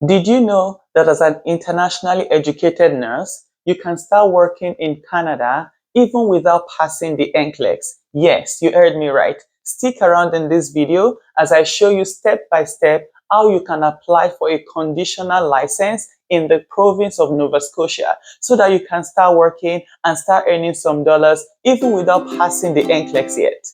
Did you know that as an internationally educated nurse, you can start working in Canada even without passing the NCLEX? Yes, you heard me right. Stick around in this video as I show you step by step how you can apply for a conditional license in the province of Nova Scotia so that you can start working and start earning some dollars even without passing the NCLEX yet.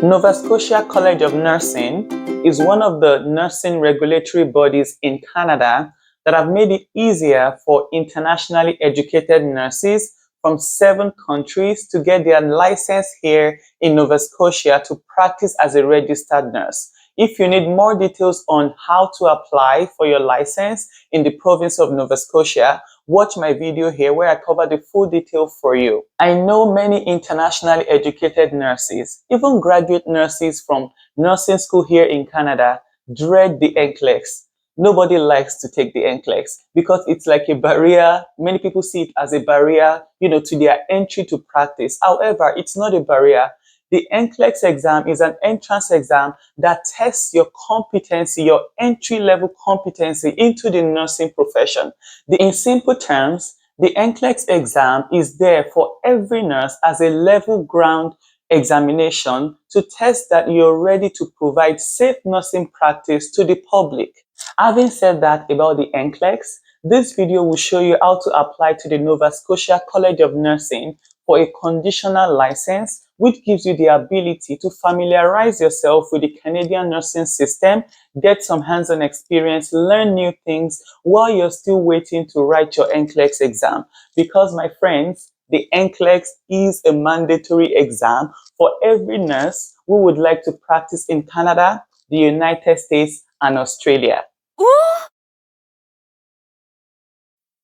Nova Scotia College of Nursing is one of the nursing regulatory bodies in Canada that have made it easier for internationally educated nurses from 7 countries to get their license here in Nova Scotia to practice as a registered nurse. If you need more details on how to apply for your license in the province of Nova Scotia, watch my video here where I cover the full detail for you. I know many internationally educated nurses, even graduate nurses from nursing school here in Canada, dread the NCLEX. Nobody likes to take the NCLEX because it's like a barrier. Many people see it as a barrier, to their entry to practice. However, it's not a barrier. The NCLEX exam is an entrance exam that tests your competency, your entry-level competency into the nursing profession. In simple terms, the NCLEX exam is there for every nurse as a level ground examination to test that you're ready to provide safe nursing practice to the public. Having said that about the NCLEX, this video will show you how to apply to the Nova Scotia College of Nursing for a conditional license, which gives you the ability to familiarize yourself with the Canadian nursing system, get some hands-on experience, learn new things while you're still waiting to write your NCLEX exam. Because, my friends, the NCLEX is a mandatory exam for every nurse who would like to practice in Canada, the United States, and Australia.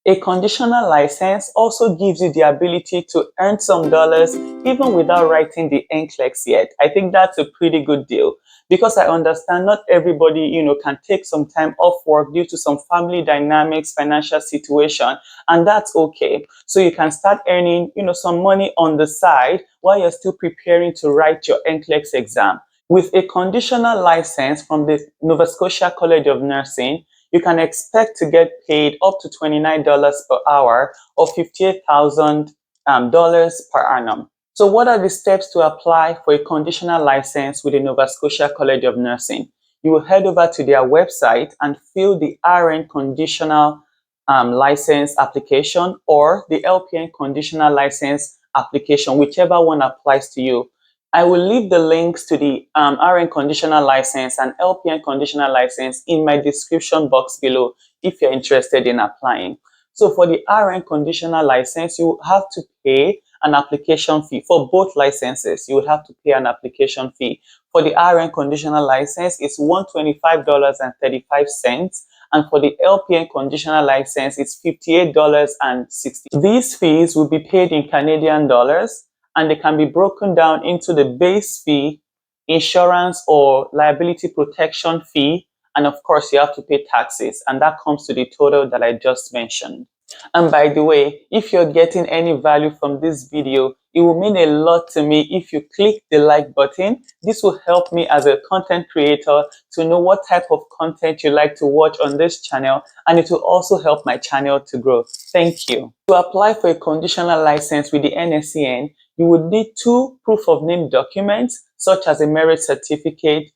A conditional license also gives you the ability to earn some dollars even without writing the NCLEX yet. I think that's a pretty good deal because I understand not everybody, can take some time off work due to some family dynamics, financial situation, and that's okay. So you can start earning, some money on the side while you're still preparing to write your NCLEX exam. With a conditional license from the Nova Scotia College of Nursing, you can expect to get paid up to $29 per hour or $58,000 per annum. So what are the steps to apply for a conditional license with the Nova Scotia College of Nursing? You will head over to their website and fill the RN conditional license application or the LPN conditional license application, whichever one applies to you. I will leave the links to the RN conditional license and LPN conditional license in my description box below if you're interested in applying. So for the RN conditional license, you have to pay an application fee. For both licenses, you would have to pay an application fee. For the RN conditional license, it's $125.35. And for the LPN conditional license, it's $58.60. These fees will be paid in Canadian dollars, and they can be broken down into the base fee, insurance or liability protection fee, and of course you have to pay taxes, and that comes to the total that I just mentioned. And by the way, if you're getting any value from this video, it will mean a lot to me if you click the like button. This will help me as a content creator to know what type of content you like to watch on this channel, and it will also help my channel to grow. Thank you. To apply for a conditional license with the NSCN, you would need 2 proof of name documents, such as a marriage certificate,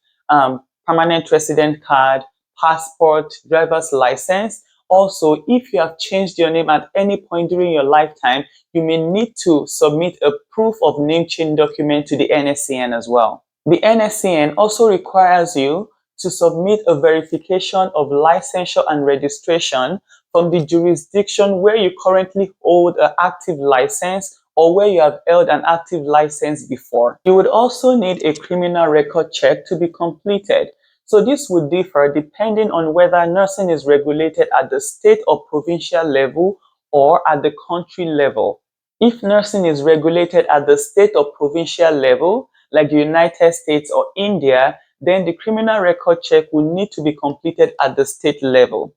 permanent resident card, passport, driver's license. Also, if you have changed your name at any point during your lifetime, you may need to submit a proof of name change document to the NSCN as well. The NSCN also requires you to submit a verification of licensure and registration from the jurisdiction where you currently hold an active license or where you have held an active license before. You would also need a criminal record check to be completed. So this would differ depending on whether nursing is regulated at the state or provincial level or at the country level. If nursing is regulated at the state or provincial level, like the United States or India, then the criminal record check will need to be completed at the state level.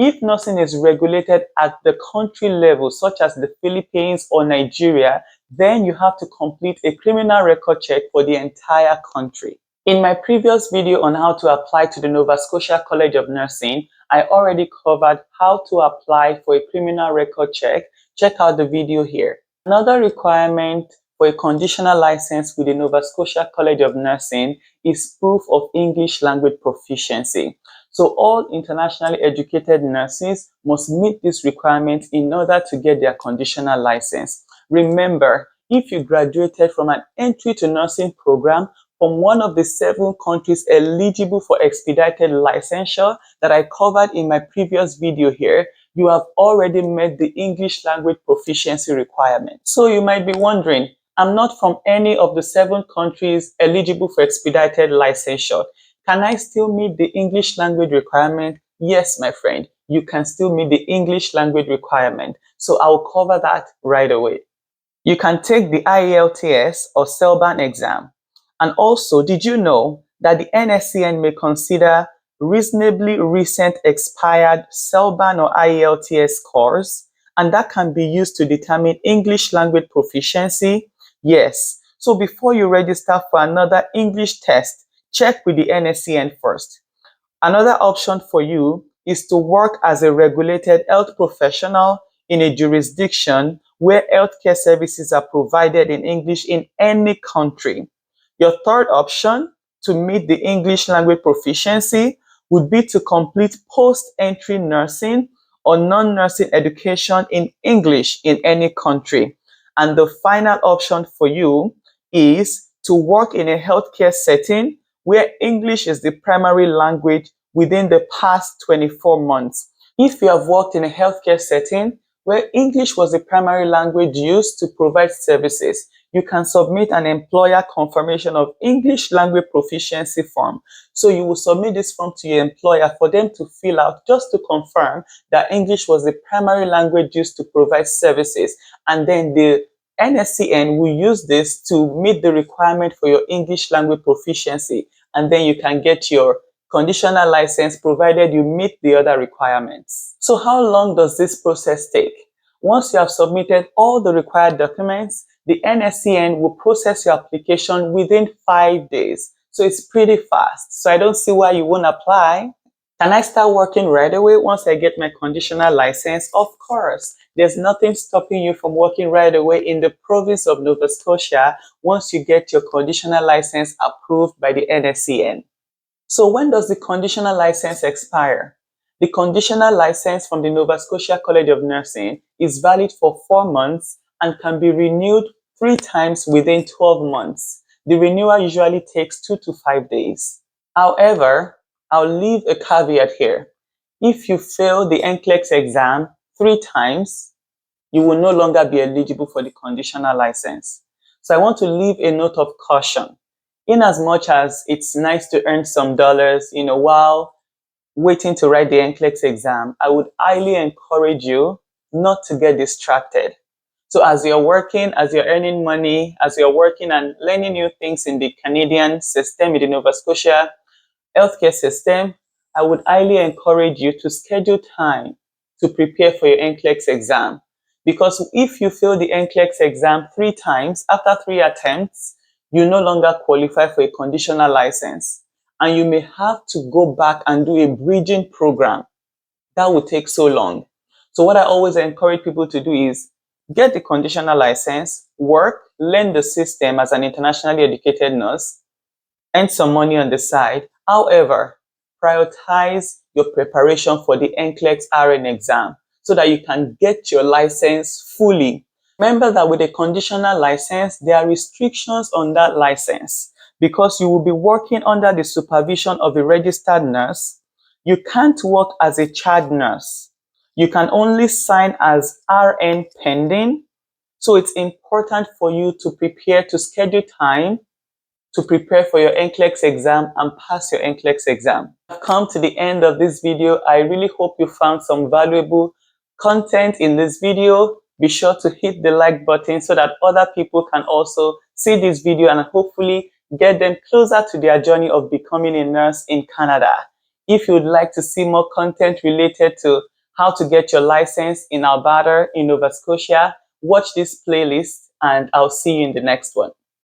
If nursing is regulated at the country level, such as the Philippines or Nigeria, then you have to complete a criminal record check for the entire country. In my previous video on how to apply to the Nova Scotia College of Nursing, I already covered how to apply for a criminal record check. Check out the video here. Another requirement for a conditional license with the Nova Scotia College of Nursing is proof of English language proficiency. So all internationally educated nurses must meet this requirement in order to get their conditional license. Remember, if you graduated from an entry to nursing program from one of the 7 countries eligible for expedited licensure that I covered in my previous video here, you have already met the English language proficiency requirement. So you might be wondering, I'm not from any of the 7 countries eligible for expedited licensure. Can I still meet the English language requirement? Yes, my friend, you can still meet the English language requirement. So I'll cover that right away. You can take the IELTS or CELBAN exam. And also, did you know that the NSCN may consider reasonably recent expired CELBAN or IELTS scores, and that can be used to determine English language proficiency? Yes. So before you register for another English test, check with the NSCN first. Another option for you is to work as a regulated health professional in a jurisdiction where healthcare services are provided in English in any country. Your third option to meet the English language proficiency would be to complete post-entry nursing or non-nursing education in English in any country. And the final option for you is to work in a healthcare setting where English is the primary language within the past 24 months. If you have worked in a healthcare setting where English was the primary language used to provide services, you can submit an employer confirmation of English language proficiency form. So you will submit this form to your employer for them to fill out just to confirm that English was the primary language used to provide services. And then the NSCN will use this to meet the requirement for your English language proficiency. And then you can get your conditional license provided you meet the other requirements. So how long does this process take? Once you have submitted all the required documents, the NSCN will process your application within 5 days. So it's pretty fast. So I don't see why you won't apply. Can I start working right away once I get my conditional license? Of course. There's nothing stopping you from working right away in the province of Nova Scotia once you get your conditional license approved by the NSCN. So when does the conditional license expire? The conditional license from the Nova Scotia College of Nursing is valid for 4 months and can be renewed 3 times within 12 months. The renewal usually takes 2 to 5 days. However, I'll leave a caveat here. If you fail the NCLEX exam 3 times, you will no longer be eligible for the conditional license. So I want to leave a note of caution. In as much as it's nice to earn some dollars, while waiting to write the NCLEX exam, I would highly encourage you not to get distracted. So as you're working, as you're earning money, as you're working and learning new things in the Canadian system, in the Nova Scotia healthcare system, I would highly encourage you to schedule time to prepare for your NCLEX exam. Because if you fail the NCLEX exam 3 times, after 3 attempts, you no longer qualify for a conditional license. And you may have to go back and do a bridging program. That would take so long. So what I always encourage people to do is get the conditional license, work, learn the system as an internationally educated nurse, earn some money on the side. However, prioritize your preparation for the NCLEX RN exam so that you can get your license fully. Remember that with a conditional license, there are restrictions on that license because you will be working under the supervision of a registered nurse. You can't work as a charge nurse. You can only sign as RN pending. So it's important for you to prepare, to schedule time to prepare for your NCLEX exam and pass your NCLEX exam. I've come to the end of this video. I really hope you found some valuable content in this video. Be sure to hit the like button so that other people can also see this video and hopefully get them closer to their journey of becoming a nurse in Canada. If you would like to see more content related to how to get your license in Alberta, in Nova Scotia, watch this playlist and I'll see you in the next one.